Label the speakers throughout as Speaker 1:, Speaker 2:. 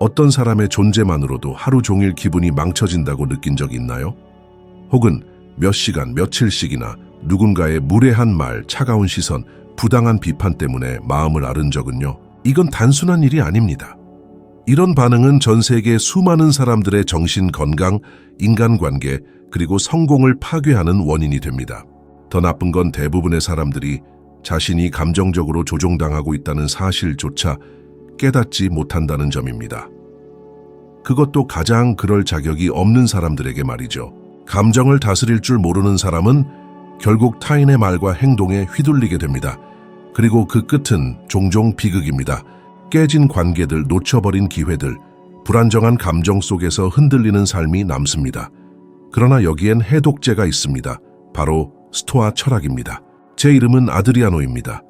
Speaker 1: 어떤 사람의 존재만으로도 하루 종일 기분이 망쳐진다고 느낀 적 있나요? 혹은 몇 시간, 며칠씩이나 누군가의 무례한 말, 차가운 시선, 부당한 비판 때문에 마음을 앓은 적은요? 이건 단순한 일이 아닙니다. 이런 반응은 전 세계 수많은 사람들의 정신 건강, 인간관계, 그리고 성공을 파괴하는 원인이 됩니다. 더 나쁜 건 대부분의 사람들이 자신이 감정적으로 조종당하고 있다는 사실조차 깨닫지 못한다는 점입니다. 그것도 가장 그럴 자격이 없는 사람들에게 말이죠. 감정을 다스릴 줄 모르는 사람은 결국 타인의 말과 행동에 휘둘리게 됩니다. 그리고 그 끝은 종종 비극입니다. 깨진 관계들, 놓쳐버린 기회들, 불안정한 감정 속에서 흔들리는 삶이 남습니다. 그러나 여기엔 해독제가 있습니다. 바로 스토아 철학입니다. 제 이름은 아드리아노입니다.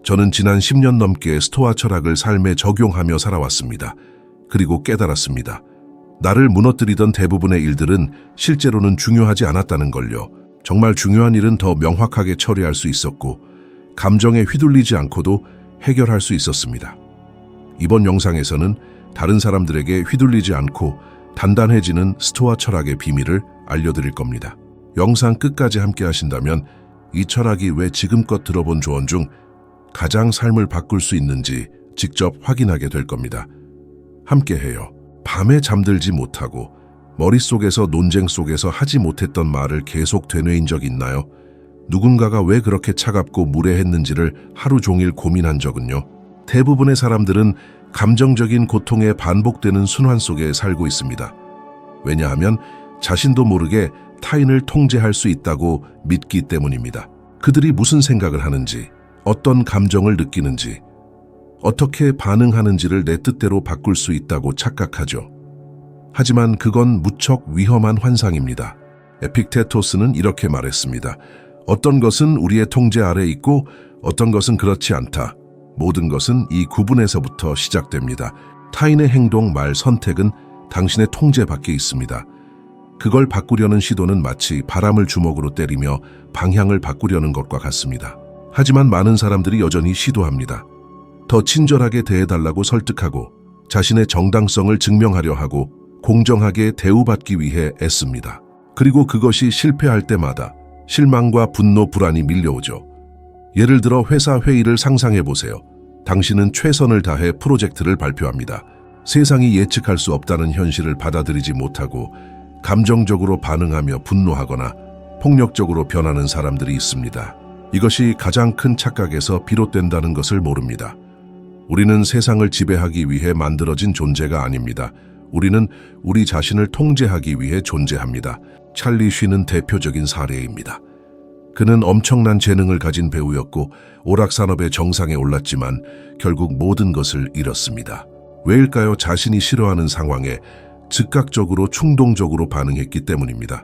Speaker 1: 저는 지난 10년 넘게 스토아 철학을 삶에 적용하며 살아왔습니다. 그리고 깨달았습니다. 나를 무너뜨리던 대부분의 일들은 실제로는 중요하지 않았다는 걸요. 정말 중요한 일은 더 명확하게 처리할 수 있었고 감정에 휘둘리지 않고도 해결할 수 있었습니다. 이번 영상에서는 다른 사람들에게 휘둘리지 않고 단단해지는 스토아 철학의 비밀을 알려드릴 겁니다. 영상 끝까지 함께 하신다면 이 철학이 왜 지금껏 들어본 조언 중 가장 삶을 바꿀 수 있는지 직접 확인하게 될 겁니다. 함께해요. 밤에 잠들지 못하고 머릿속에서 논쟁 속에서 하지 못했던 말을 계속 되뇌인 적 있나요? 누군가가 왜 그렇게 차갑고 무례했는지를 하루 종일 고민한 적은요? 대부분의 사람들은 감정적인 고통에 반복되는 순환 속에 살고 있습니다. 왜냐하면 자신도 모르게 타인을 통제할 수 있다고 믿기 때문입니다. 그들이 무슨 생각을 하는지, 어떤 감정을 느끼는지, 어떻게 반응하는지를 내 뜻대로 바꿀 수 있다고 착각하죠. 하지만 그건 무척 위험한 환상입니다. 에픽테토스는 이렇게 말했습니다. 어떤 것은 우리의 통제 아래 있고 어떤 것은 그렇지 않다. 모든 것은 이 구분에서부터 시작됩니다. 타인의 행동, 말, 선택은 당신의 통제 밖에 있습니다. 그걸 바꾸려는 시도는 마치 바람을 주먹으로 때리며 방향을 바꾸려는 것과 같습니다. 하지만 많은 사람들이 여전히 시도합니다. 더 친절하게 대해달라고 설득하고 자신의 정당성을 증명하려 하고 공정하게 대우받기 위해 애씁니다. 그리고 그것이 실패할 때마다 실망과 분노, 불안이 밀려오죠. 예를 들어 회사 회의를 상상해 보세요. 당신은 최선을 다해 프로젝트를 발표합니다. 세상이 예측할 수 없다는 현실을 받아들이지 못하고 감정적으로 반응하며 분노하거나 폭력적으로 변하는 사람들이 있습니다. 이것이 가장 큰 착각에서 비롯된다는 것을 모릅니다. 우리는 세상을 지배하기 위해 만들어진 존재가 아닙니다. 우리는 우리 자신을 통제하기 위해 존재합니다. 찰리 쉬는 대표적인 사례입니다. 그는 엄청난 재능을 가진 배우였고 오락산업의 정상에 올랐지만 결국 모든 것을 잃었습니다. 왜일까요? 자신이 싫어하는 상황에 즉각적으로 충동적으로 반응했기 때문입니다.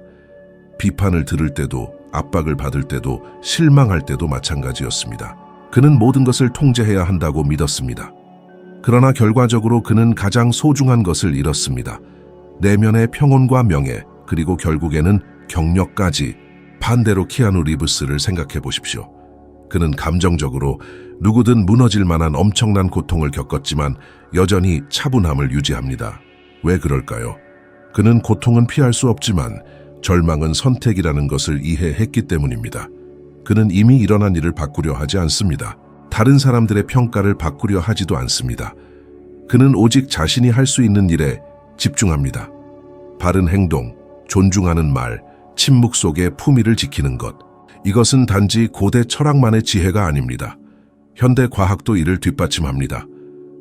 Speaker 1: 비판을 들을 때도, 압박을 받을 때도, 실망할 때도 마찬가지였습니다. 그는 모든 것을 통제해야 한다고 믿었습니다. 그러나 결과적으로 그는 가장 소중한 것을 잃었습니다. 내면의 평온과 명예, 그리고 결국에는 경력까지. 반대로 키아누 리브스를 생각해 보십시오. 그는 감정적으로 누구든 무너질 만한 엄청난 고통을 겪었지만 여전히 차분함을 유지합니다. 왜 그럴까요? 그는 고통은 피할 수 없지만 절망은 선택이라는 것을 이해했기 때문입니다. 그는 이미 일어난 일을 바꾸려 하지 않습니다. 다른 사람들의 평가를 바꾸려 하지도 않습니다. 그는 오직 자신이 할 수 있는 일에 집중합니다. 바른 행동, 존중하는 말, 침묵 속에 품위를 지키는 것. 이것은 단지 고대 철학만의 지혜가 아닙니다. 현대 과학도 이를 뒷받침합니다.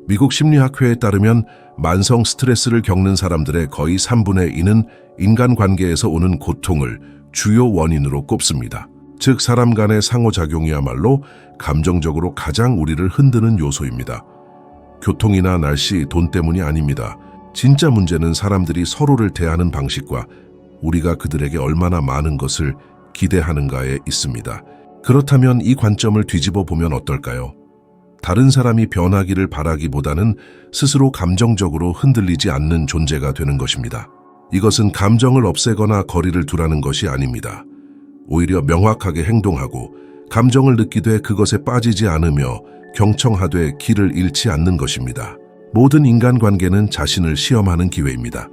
Speaker 1: 미국 심리학회에 따르면 만성 스트레스를 겪는 사람들의 거의 3분의 2는 인간관계에서 오는 고통을 주요 원인으로 꼽습니다. 즉 사람 간의 상호작용이야말로 감정적으로 가장 우리를 흔드는 요소입니다. 교통이나 날씨, 돈 때문이 아닙니다. 진짜 문제는 사람들이 서로를 대하는 방식과 우리가 그들에게 얼마나 많은 것을 기대하는가에 있습니다. 그렇다면 이 관점을 뒤집어 보면 어떨까요? 다른 사람이 변하기를 바라기보다는 스스로 감정적으로 흔들리지 않는 존재가 되는 것입니다. 이것은 감정을 없애거나 거리를 두라는 것이 아닙니다. 오히려 명확하게 행동하고 감정을 느끼되 그것에 빠지지 않으며 경청하되 길을 잃지 않는 것입니다. 모든 인간관계는 자신을 시험하는 기회입니다.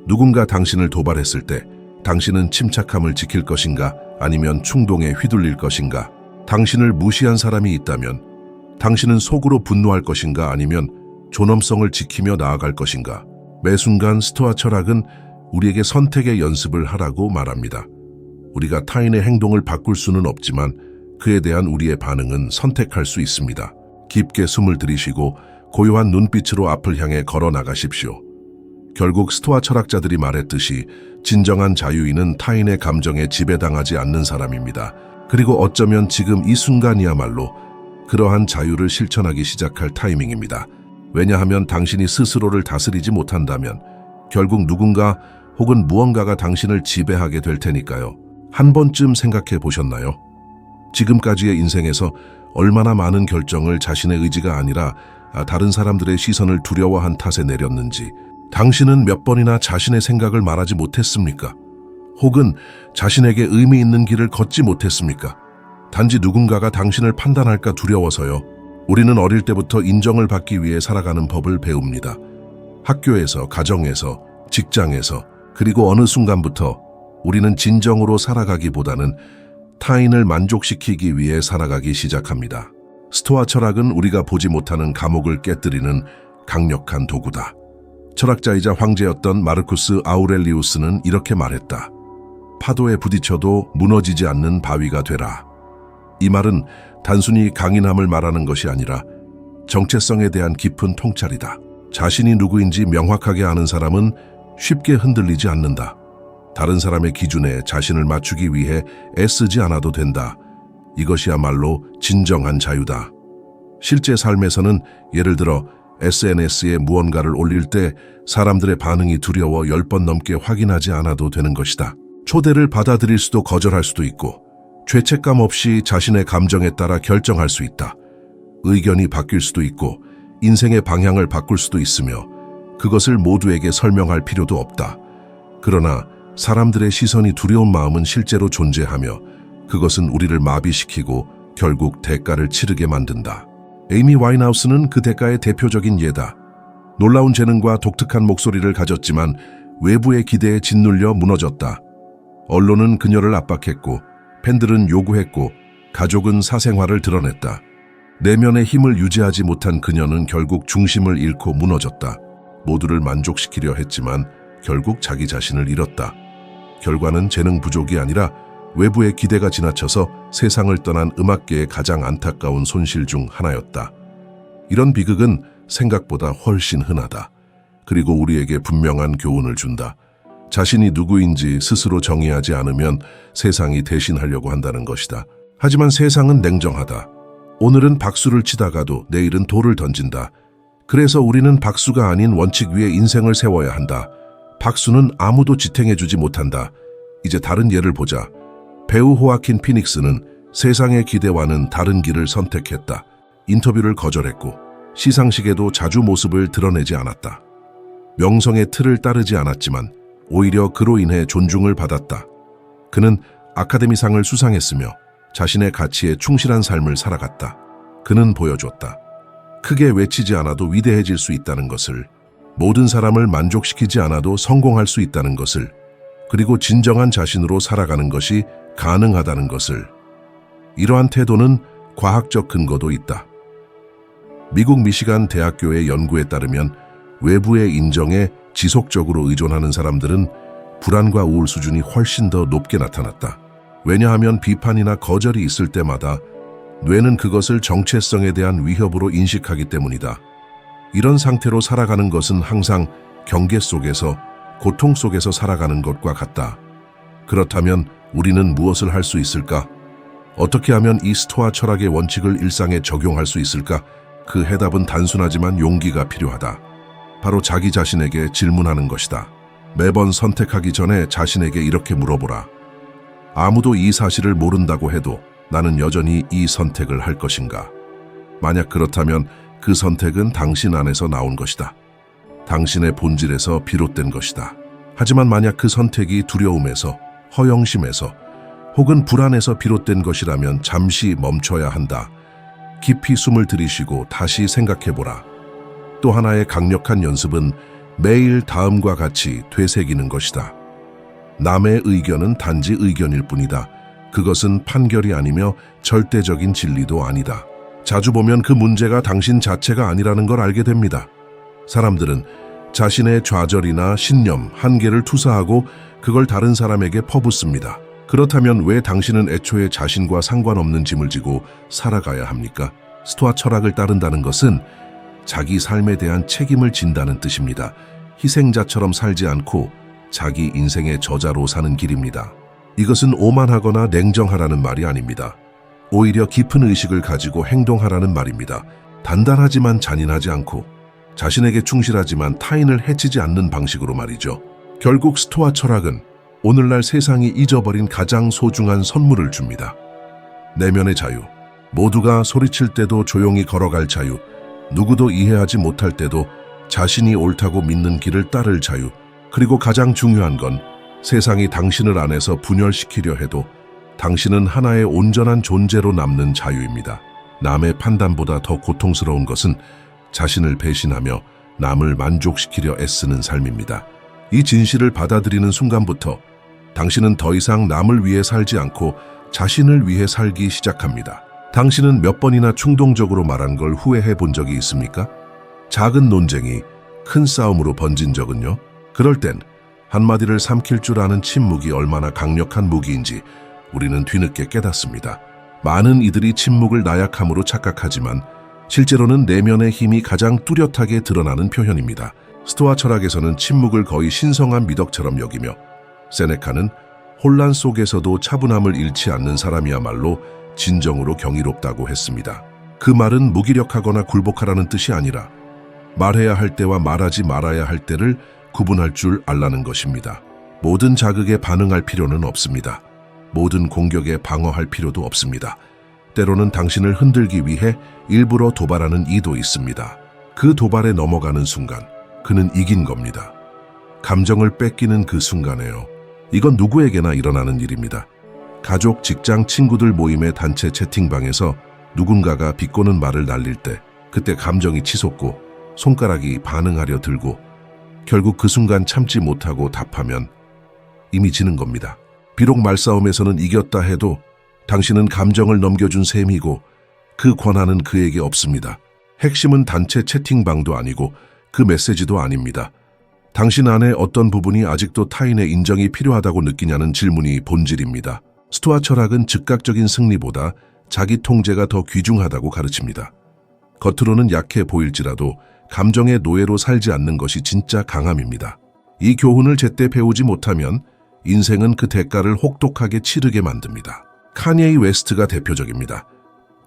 Speaker 1: 누군가 당신을 도발했을 때 당신은 침착함을 지킬 것인가 아니면 충동에 휘둘릴 것인가? 당신을 무시한 사람이 있다면 당신은 속으로 분노할 것인가 아니면 존엄성을 지키며 나아갈 것인가? 매 순간 스토아 철학은 우리에게 선택의 연습을 하라고 말합니다. 우리가 타인의 행동을 바꿀 수는 없지만 그에 대한 우리의 반응은 선택할 수 있습니다. 깊게 숨을 들이쉬고 고요한 눈빛으로 앞을 향해 걸어 나가십시오. 결국 스토아 철학자들이 말했듯이 진정한 자유인은 타인의 감정에 지배당하지 않는 사람입니다. 그리고 어쩌면 지금 이 순간이야말로 그러한 자유를 실천하기 시작할 타이밍입니다. 왜냐하면 당신이 스스로를 다스리지 못한다면 결국 누군가 혹은 무언가가 당신을 지배하게 될 테니까요. 한 번쯤 생각해 보셨나요? 지금까지의 인생에서 얼마나 많은 결정을 자신의 의지가 아니라 다른 사람들의 시선을 두려워한 탓에 내렸는지, 당신은 몇 번이나 자신의 생각을 말하지 못했습니까? 혹은 자신에게 의미 있는 길을 걷지 못했습니까? 단지 누군가가 당신을 판단할까 두려워서요. 우리는 어릴 때부터 인정을 받기 위해 살아가는 법을 배웁니다. 학교에서, 가정에서, 직장에서, 그리고 어느 순간부터 우리는 진정으로 살아가기보다는 타인을 만족시키기 위해 살아가기 시작합니다. 스토아 철학은 우리가 보지 못하는 감옥을 깨뜨리는 강력한 도구다. 철학자이자 황제였던 마르쿠스 아우렐리우스는 이렇게 말했다. 파도에 부딪혀도 무너지지 않는 바위가 되라. 이 말은 단순히 강인함을 말하는 것이 아니라 정체성에 대한 깊은 통찰이다. 자신이 누구인지 명확하게 아는 사람은 쉽게 흔들리지 않는다. 다른 사람의 기준에 자신을 맞추기 위해 애쓰지 않아도 된다. 이것이야말로 진정한 자유다. 실제 삶에서는 예를 들어 SNS에 무언가를 올릴 때 사람들의 반응이 두려워 10번 넘게 확인하지 않아도 되는 것이다. 초대를 받아들일 수도 거절할 수도 있고 죄책감 없이 자신의 감정에 따라 결정할 수 있다. 의견이 바뀔 수도 있고 인생의 방향을 바꿀 수도 있으며 그것을 모두에게 설명할 필요도 없다. 그러나 사람들의 시선이 두려운 마음은 실제로 존재하며 그것은 우리를 마비시키고 결국 대가를 치르게 만든다. 에이미 와인하우스는 그 대가의 대표적인 예다. 놀라운 재능과 독특한 목소리를 가졌지만 외부의 기대에 짓눌려 무너졌다. 언론은 그녀를 압박했고 팬들은 요구했고 가족은 사생활을 드러냈다. 내면의 힘을 유지하지 못한 그녀는 결국 중심을 잃고 무너졌다. 모두를 만족시키려 했지만 결국 자기 자신을 잃었다. 결과는 재능 부족이 아니라 외부의 기대가 지나쳐서 세상을 떠난 음악계의 가장 안타까운 손실 중 하나였다. 이런 비극은 생각보다 훨씬 흔하다. 그리고 우리에게 분명한 교훈을 준다. 자신이 누구인지 스스로 정의하지 않으면 세상이 대신하려고 한다는 것이다. 하지만 세상은 냉정하다. 오늘은 박수를 치다가도 내일은 돌을 던진다. 그래서 우리는 박수가 아닌 원칙 위에 인생을 세워야 한다. 박수는 아무도 지탱해주지 못한다. 이제 다른 예를 보자. 배우 호아킨 피닉스는 세상의 기대와는 다른 길을 선택했다. 인터뷰를 거절했고 시상식에도 자주 모습을 드러내지 않았다. 명성의 틀을 따르지 않았지만 오히려 그로 인해 존중을 받았다. 그는 아카데미상을 수상했으며 자신의 가치에 충실한 삶을 살아갔다. 그는 보여줬다. 크게 외치지 않아도 위대해질 수 있다는 것을, 모든 사람을 만족시키지 않아도 성공할 수 있다는 것을, 그리고 진정한 자신으로 살아가는 것이 가능하다는 것을. 이러한 태도는 과학적 근거도 있다. 미국 미시간 대학교의 연구에 따르면 외부의 인정에 지속적으로 의존하는 사람들은 불안과 우울 수준이 훨씬 더 높게 나타났다. 왜냐하면 비판이나 거절이 있을 때마다 뇌는 그것을 정체성에 대한 위협으로 인식하기 때문이다. 이런 상태로 살아가는 것은 항상 경계 속에서, 고통 속에서 살아가는 것과 같다. 그렇다면 우리는 무엇을 할 수 있을까? 어떻게 하면 이 스토아 철학의 원칙을 일상에 적용할 수 있을까? 그 해답은 단순하지만 용기가 필요하다. 바로 자기 자신에게 질문하는 것이다. 매번 선택하기 전에 자신에게 이렇게 물어보라. 아무도 이 사실을 모른다고 해도 나는 여전히 이 선택을 할 것인가? 만약 그렇다면 그 선택은 당신 안에서 나온 것이다. 당신의 본질에서 비롯된 것이다. 하지만 만약 그 선택이 두려움에서, 허영심에서, 혹은 불안에서 비롯된 것이라면 잠시 멈춰야 한다. 깊이 숨을 들이쉬고 다시 생각해보라. 또 하나의 강력한 연습은 매일 다음과 같이 되새기는 것이다. 남의 의견은 단지 의견일 뿐이다. 그것은 판결이 아니며 절대적인 진리도 아니다. 자주 보면 그 문제가 당신 자체가 아니라는 걸 알게 됩니다. 사람들은 자신의 좌절이나 신념, 한계를 투사하고 그걸 다른 사람에게 퍼붓습니다. 그렇다면 왜 당신은 애초에 자신과 상관없는 짐을 지고 살아가야 합니까? 스토아 철학을 따른다는 것은 자기 삶에 대한 책임을 진다는 뜻입니다. 희생자처럼 살지 않고 자기 인생의 저자로 사는 길입니다. 이것은 오만하거나 냉정하라는 말이 아닙니다. 오히려 깊은 의식을 가지고 행동하라는 말입니다. 단단하지만 잔인하지 않고 자신에게 충실하지만 타인을 해치지 않는 방식으로 말이죠. 결국 스토아 철학은 오늘날 세상이 잊어버린 가장 소중한 선물을 줍니다. 내면의 자유, 모두가 소리칠 때도 조용히 걸어갈 자유, 누구도 이해하지 못할 때도 자신이 옳다고 믿는 길을 따를 자유, 그리고 가장 중요한 건 세상이 당신을 안에서 분열시키려 해도 당신은 하나의 온전한 존재로 남는 자유입니다. 남의 판단보다 더 고통스러운 것은 자신을 배신하며 남을 만족시키려 애쓰는 삶입니다. 이 진실을 받아들이는 순간부터 당신은 더 이상 남을 위해 살지 않고 자신을 위해 살기 시작합니다. 당신은 몇 번이나 충동적으로 말한 걸 후회해 본 적이 있습니까? 작은 논쟁이 큰 싸움으로 번진 적은요? 그럴 땐 한마디를 삼킬 줄 아는 침묵이 얼마나 강력한 무기인지 우리는 뒤늦게 깨닫습니다. 많은 이들이 침묵을 나약함으로 착각하지만 실제로는 내면의 힘이 가장 뚜렷하게 드러나는 표현입니다. 스토아 철학에서는 침묵을 거의 신성한 미덕처럼 여기며 세네카는 혼란 속에서도 차분함을 잃지 않는 사람이야말로 진정으로 경이롭다고 했습니다. 그 말은 무기력하거나 굴복하라는 뜻이 아니라 말해야 할 때와 말하지 말아야 할 때를 구분할 줄 알라는 것입니다. 모든 자극에 반응할 필요는 없습니다. 모든 공격에 방어할 필요도 없습니다. 때로는 당신을 흔들기 위해 일부러 도발하는 이도 있습니다. 그 도발에 넘어가는 순간 그는 이긴 겁니다. 감정을 뺏기는 그 순간에요. 이건 누구에게나 일어나는 일입니다. 가족, 직장, 친구들 모임의 단체 채팅방에서 누군가가 비꼬는 말을 날릴 때 그때 감정이 치솟고 손가락이 반응하려 들고 결국 그 순간 참지 못하고 답하면 이미 지는 겁니다. 비록 말싸움에서는 이겼다 해도 당신은 감정을 넘겨준 셈이고 그 권한은 그에게 없습니다. 핵심은 단체 채팅방도 아니고 그 메시지도 아닙니다. 당신 안에 어떤 부분이 아직도 타인의 인정이 필요하다고 느끼냐는 질문이 본질입니다. 스토아 철학은 즉각적인 승리보다 자기 통제가 더 귀중하다고 가르칩니다. 겉으로는 약해 보일지라도 감정의 노예로 살지 않는 것이 진짜 강함입니다. 이 교훈을 제때 배우지 못하면 인생은 그 대가를 혹독하게 치르게 만듭니다. 카니에 웨스트가 대표적입니다.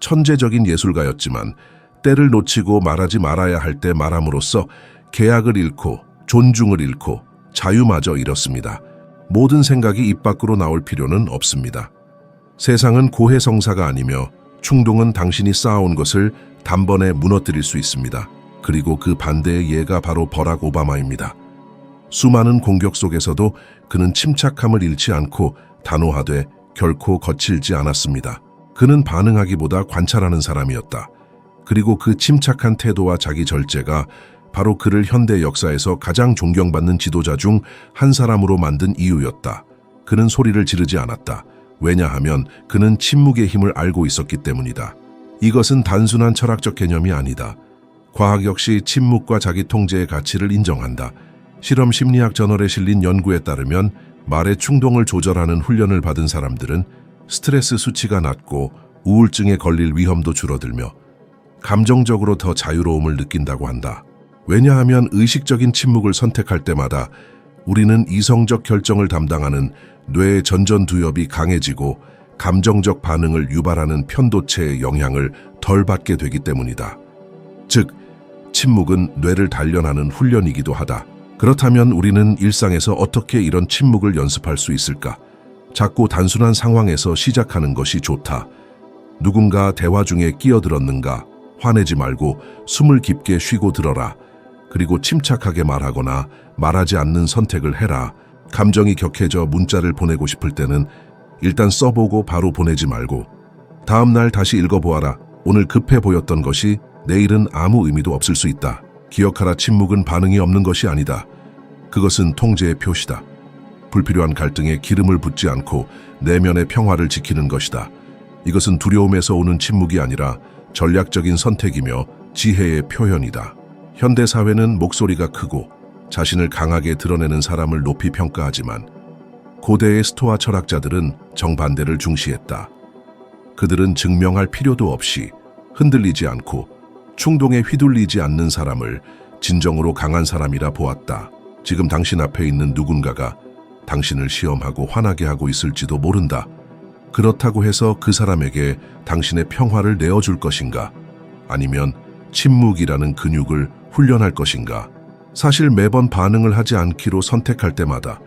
Speaker 1: 천재적인 예술가였지만 때를 놓치고 말하지 말아야 할 때 말함으로써 계약을 잃고 존중을 잃고 자유마저 잃었습니다. 모든 생각이 입 밖으로 나올 필요는 없습니다. 세상은 고해성사가 아니며 충동은 당신이 쌓아온 것을 단번에 무너뜨릴 수 있습니다. 그리고 그 반대의 예가 바로 버락 오바마입니다. 수많은 공격 속에서도 그는 침착함을 잃지 않고 단호하되 결코 거칠지 않았습니다. 그는 반응하기보다 관찰하는 사람이었다. 그리고 그 침착한 태도와 자기 절제가 바로 그를 현대 역사에서 가장 존경받는 지도자 중 한 사람으로 만든 이유였다. 그는 소리를 지르지 않았다. 왜냐하면 그는 침묵의 힘을 알고 있었기 때문이다. 이것은 단순한 철학적 개념이 아니다. 과학 역시 침묵과 자기 통제의 가치를 인정한다. 실험 심리학 저널에 실린 연구에 따르면 말의 충동을 조절하는 훈련을 받은 사람들은 스트레스 수치가 낮고 우울증에 걸릴 위험도 줄어들며 감정적으로 더 자유로움을 느낀다고 한다. 왜냐하면 의식적인 침묵을 선택할 때마다 우리는 이성적 결정을 담당하는 뇌의 전전두엽이 강해지고 감정적 반응을 유발하는 편도체의 영향을 덜 받게 되기 때문이다. 즉, 침묵은 뇌를 단련하는 훈련이기도 하다. 그렇다면 우리는 일상에서 어떻게 이런 침묵을 연습할 수 있을까? 작고 단순한 상황에서 시작하는 것이 좋다. 누군가 대화 중에 끼어들었는가? 화내지 말고 숨을 깊게 쉬고 들어라. 그리고 침착하게 말하거나 말하지 않는 선택을 해라. 감정이 격해져 문자를 보내고 싶을 때는 일단 써보고 바로 보내지 말고 다음 날 다시 읽어보아라. 오늘 급해 보였던 것이 내일은 아무 의미도 없을 수 있다. 기억하라, 침묵은 반응이 없는 것이 아니다. 그것은 통제의 표시다. 불필요한 갈등에 기름을 붓지 않고 내면의 평화를 지키는 것이다. 이것은 두려움에서 오는 침묵이 아니라 전략적인 선택이며 지혜의 표현이다. 현대 사회는 목소리가 크고 자신을 강하게 드러내는 사람을 높이 평가하지만 고대의 스토아 철학자들은 정반대를 중시했다. 그들은 증명할 필요도 없이 흔들리지 않고 충동에 휘둘리지 않는 사람을 진정으로 강한 사람이라 보았다. 지금 당신 앞에 있는 누군가가 당신을 시험하고 화나게 하고 있을지도 모른다. 그렇다고 해서 그 사람에게 당신의 평화를 내어줄 것인가? 아니면 침묵이라는 근육을 훈련할 것인가? 사실 매번 반응을 하지 않기로 선택할 때마다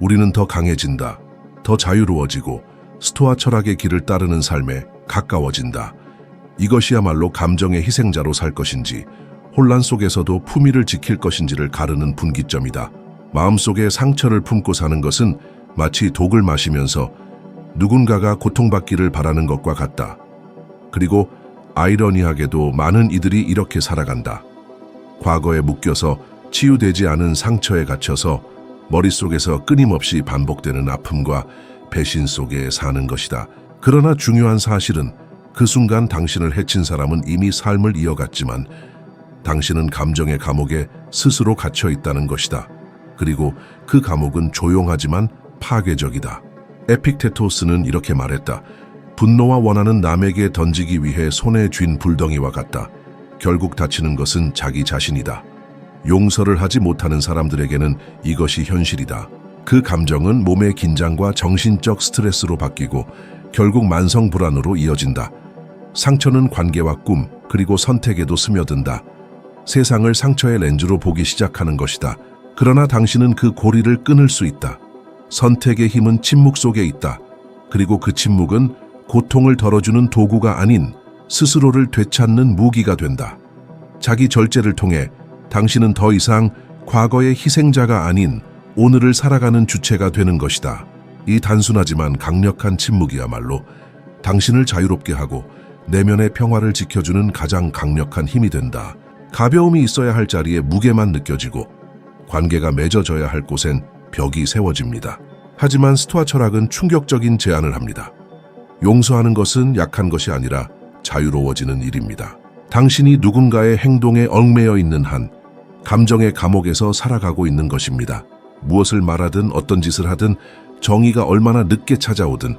Speaker 1: 우리는 더 강해진다. 더 자유로워지고 스토아 철학의 길을 따르는 삶에 가까워진다. 이것이야말로 감정의 희생자로 살 것인지 혼란 속에서도 품위를 지킬 것인지를 가르는 분기점이다. 마음속에 상처를 품고 사는 것은 마치 독을 마시면서 누군가가 고통받기를 바라는 것과 같다. 그리고 아이러니하게도 많은 이들이 이렇게 살아간다. 과거에 묶여서 치유되지 않은 상처에 갇혀서 머릿속에서 끊임없이 반복되는 아픔과 배신 속에 사는 것이다. 그러나 중요한 사실은 그 순간 당신을 해친 사람은 이미 삶을 이어갔지만 당신은 감정의 감옥에 스스로 갇혀 있다는 것이다. 그리고 그 감옥은 조용하지만 파괴적이다. 에픽테토스는 이렇게 말했다. 분노와 원한은 남에게 던지기 위해 손에 쥔 불덩이와 같다. 결국 다치는 것은 자기 자신이다. 용서를 하지 못하는 사람들에게는 이것이 현실이다. 그 감정은 몸의 긴장과 정신적 스트레스로 바뀌고 결국 만성 불안으로 이어진다. 상처는 관계와 꿈, 그리고 선택에도 스며든다. 세상을 상처의 렌즈로 보기 시작하는 것이다. 그러나 당신은 그 고리를 끊을 수 있다. 선택의 힘은 침묵 속에 있다. 그리고 그 침묵은 고통을 덜어주는 도구가 아닌 스스로를 되찾는 무기가 된다. 자기 절제를 통해 당신은 더 이상 과거의 희생자가 아닌 오늘을 살아가는 주체가 되는 것이다. 이 단순하지만 강력한 침묵이야말로 당신을 자유롭게 하고 내면의 평화를 지켜주는 가장 강력한 힘이 된다. 가벼움이 있어야 할 자리에 무게만 느껴지고 관계가 맺어져야 할 곳엔 벽이 세워집니다. 하지만 스토아 철학은 충격적인 제안을 합니다. 용서하는 것은 약한 것이 아니라 자유로워지는 일입니다. 당신이 누군가의 행동에 얽매여 있는 한 감정의 감옥에서 살아가고 있는 것입니다. 무엇을 말하든 어떤 짓을 하든 정의가 얼마나 늦게 찾아오든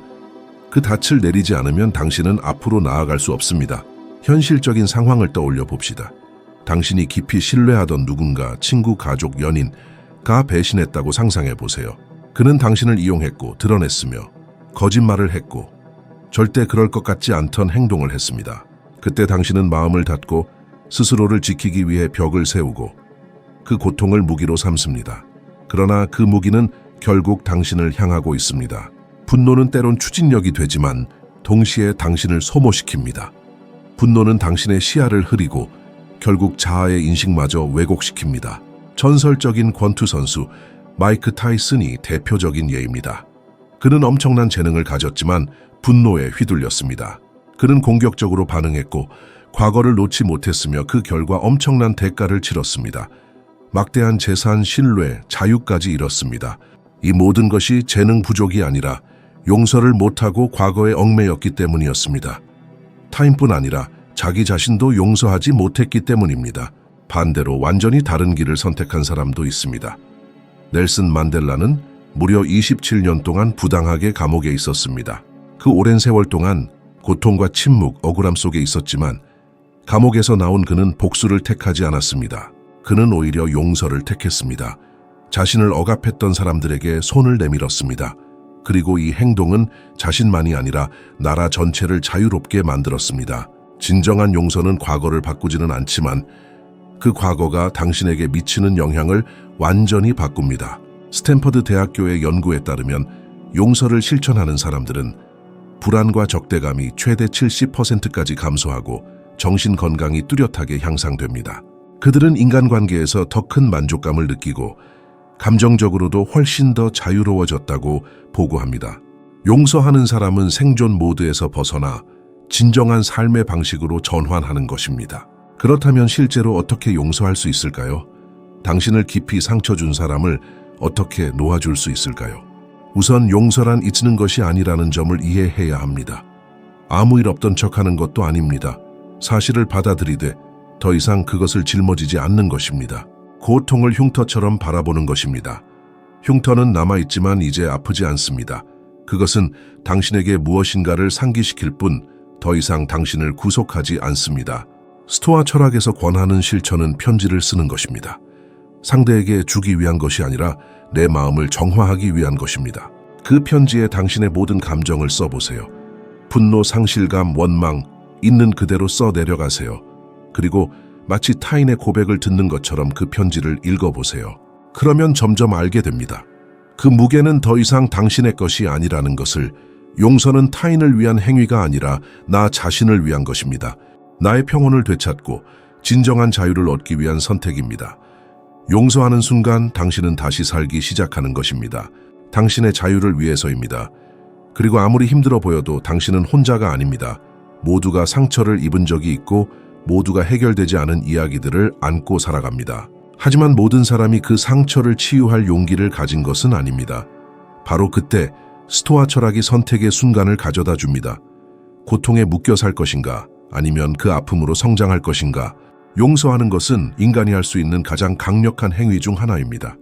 Speaker 1: 그 닻을 내리지 않으면 당신은 앞으로 나아갈 수 없습니다. 현실적인 상황을 떠올려 봅시다. 당신이 깊이 신뢰하던 누군가, 친구, 가족, 연인가 배신했다고 상상해 보세요. 그는 당신을 이용했고 드러냈으며 거짓말을 했고 절대 그럴 것 같지 않던 행동을 했습니다. 그때 당신은 마음을 닫고 스스로를 지키기 위해 벽을 세우고 그 고통을 무기로 삼습니다. 그러나 그 무기는 결국 당신을 향하고 있습니다. 분노는 때론 추진력이 되지만 동시에 당신을 소모시킵니다. 분노는 당신의 시야를 흐리고 결국 자아의 인식마저 왜곡시킵니다. 전설적인 권투 선수 마이크 타이슨이 대표적인 예입니다. 그는 엄청난 재능을 가졌지만 분노에 휘둘렸습니다. 그는 공격적으로 반응했고 과거를 놓지 못했으며 그 결과 엄청난 대가를 치렀습니다. 막대한 재산, 신뢰, 자유까지 잃었습니다. 이 모든 것이 재능 부족이 아니라 용서를 못하고 과거에 얽매였기 때문이었습니다. 타인뿐 아니라 자기 자신도 용서하지 못했기 때문입니다. 반대로 완전히 다른 길을 선택한 사람도 있습니다. 넬슨 만델라는 무려 27년 동안 부당하게 감옥에 있었습니다. 그 오랜 세월 동안 고통과 침묵, 억울함 속에 있었지만 감옥에서 나온 그는 복수를 택하지 않았습니다. 그는 오히려 용서를 택했습니다. 자신을 억압했던 사람들에게 손을 내밀었습니다. 그리고 이 행동은 자신만이 아니라 나라 전체를 자유롭게 만들었습니다. 진정한 용서는 과거를 바꾸지는 않지만 그 과거가 당신에게 미치는 영향을 완전히 바꿉니다. 스탠퍼드 대학교의 연구에 따르면 용서를 실천하는 사람들은 불안과 적대감이 최대 70%까지 감소하고 정신 건강이 뚜렷하게 향상됩니다. 그들은 인간관계에서 더 큰 만족감을 느끼고 감정적으로도 훨씬 더 자유로워졌다고 보고합니다. 용서하는 사람은 생존 모드에서 벗어나 진정한 삶의 방식으로 전환하는 것입니다. 그렇다면 실제로 어떻게 용서할 수 있을까요? 당신을 깊이 상처 준 사람을 어떻게 놓아줄 수 있을까요? 우선 용서란 잊는 것이 아니라는 점을 이해해야 합니다. 아무 일 없던 척하는 것도 아닙니다. 사실을 받아들이되 더 이상 그것을 짊어지지 않는 것입니다. 고통을 흉터처럼 바라보는 것입니다. 흉터는 남아있지만 이제 아프지 않습니다. 그것은 당신에게 무엇인가를 상기시킬 뿐 더 이상 당신을 구속하지 않습니다. 스토아 철학에서 권하는 실천은 편지를 쓰는 것입니다. 상대에게 주기 위한 것이 아니라 내 마음을 정화하기 위한 것입니다. 그 편지에 당신의 모든 감정을 써보세요. 분노, 상실감, 원망, 있는 그대로 써 내려가세요. 그리고 마치 타인의 고백을 듣는 것처럼 그 편지를 읽어보세요. 그러면 점점 알게 됩니다. 그 무게는 더 이상 당신의 것이 아니라는 것을. 용서는 타인을 위한 행위가 아니라 나 자신을 위한 것입니다. 나의 평온을 되찾고 진정한 자유를 얻기 위한 선택입니다. 용서하는 순간 당신은 다시 살기 시작하는 것입니다. 당신의 자유를 위해서입니다. 그리고 아무리 힘들어 보여도 당신은 혼자가 아닙니다. 모두가 상처를 입은 적이 있고 모두가 해결되지 않은 이야기들을 안고 살아갑니다. 하지만 모든 사람이 그 상처를 치유할 용기를 가진 것은 아닙니다. 바로 그때 스토아 철학이 선택의 순간을 가져다 줍니다. 고통에 묶여 살 것인가, 아니면 그 아픔으로 성장할 것인가. 용서하는 것은 인간이 할 수 있는 가장 강력한 행위 중 하나입니다.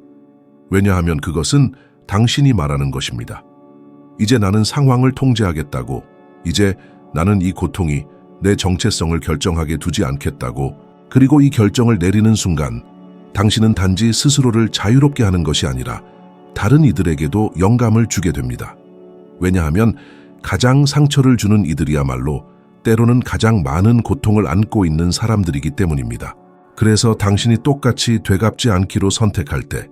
Speaker 1: 왜냐하면 그것은 당신이 말하는 것입니다. 이제 나는 상황을 통제하겠다고, 이제 나는 이 고통이 내 정체성을 결정하게 두지 않겠다고, 그리고 이 결정을 내리는 순간 당신은 단지 스스로를 자유롭게 하는 것이 아니라 다른 이들에게도 영감을 주게 됩니다. 왜냐하면 가장 상처를 주는 이들이야말로 때로는 가장 많은 고통을 안고 있는 사람들이기 때문입니다. 그래서 당신이 똑같이 되갚지 않기로 선택할 때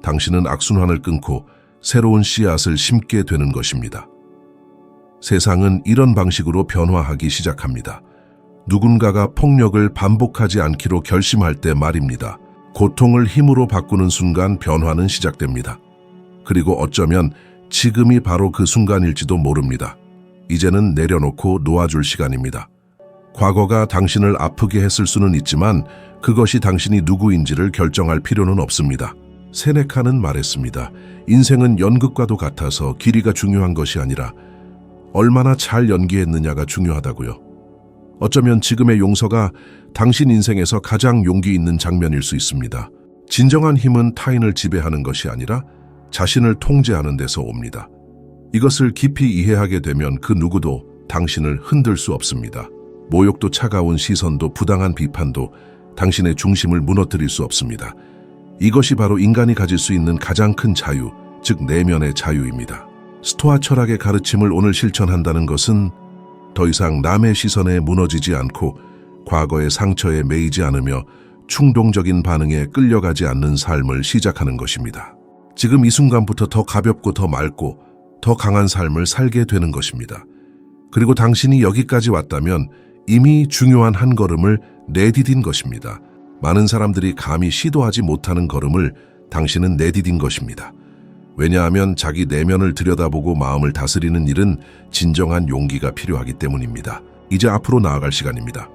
Speaker 1: 당신은 악순환을 끊고 새로운 씨앗을 심게 되는 것입니다. 세상은 이런 방식으로 변화하기 시작합니다. 누군가가 폭력을 반복하지 않기로 결심할 때 말입니다. 고통을 힘으로 바꾸는 순간 변화는 시작됩니다. 그리고 어쩌면 지금이 바로 그 순간일지도 모릅니다. 이제는 내려놓고 놓아줄 시간입니다. 과거가 당신을 아프게 했을 수는 있지만 그것이 당신이 누구인지를 결정할 필요는 없습니다. 세네카는 말했습니다. 인생은 연극과도 같아서 길이가 중요한 것이 아니라 얼마나 잘 연기했느냐가 중요하다고요. 어쩌면 지금의 용서가 당신 인생에서 가장 용기 있는 장면일 수 있습니다. 진정한 힘은 타인을 지배하는 것이 아니라 자신을 통제하는 데서 옵니다. 이것을 깊이 이해하게 되면 그 누구도 당신을 흔들 수 없습니다. 모욕도 차가운 시선도 부당한 비판도 당신의 중심을 무너뜨릴 수 없습니다. 이것이 바로 인간이 가질 수 있는 가장 큰 자유, 즉 내면의 자유입니다. 스토아 철학의 가르침을 오늘 실천한다는 것은 더 이상 남의 시선에 무너지지 않고 과거의 상처에 매이지 않으며 충동적인 반응에 끌려가지 않는 삶을 시작하는 것입니다. 지금 이 순간부터 더 가볍고 더 맑고 더 강한 삶을 살게 되는 것입니다. 그리고 당신이 여기까지 왔다면 이미 중요한 한 걸음을 내디딘 것입니다. 많은 사람들이 감히 시도하지 못하는 걸음을 당신은 내디딘 것입니다. 왜냐하면 자기 내면을 들여다보고 마음을 다스리는 일은 진정한 용기가 필요하기 때문입니다. 이제 앞으로 나아갈 시간입니다.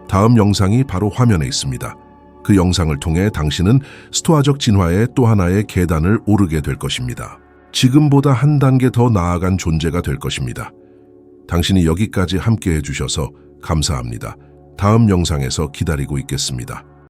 Speaker 1: 다음 영상이 바로 화면에 있습니다. 그 영상을 통해 당신은 스토아적 진화의 또 하나의 계단을 오르게 될 것입니다. 지금보다 한 단계 더 나아간 존재가 될 것입니다. 당신이 여기까지 함께 해주셔서 감사합니다. 다음 영상에서 기다리고 있겠습니다.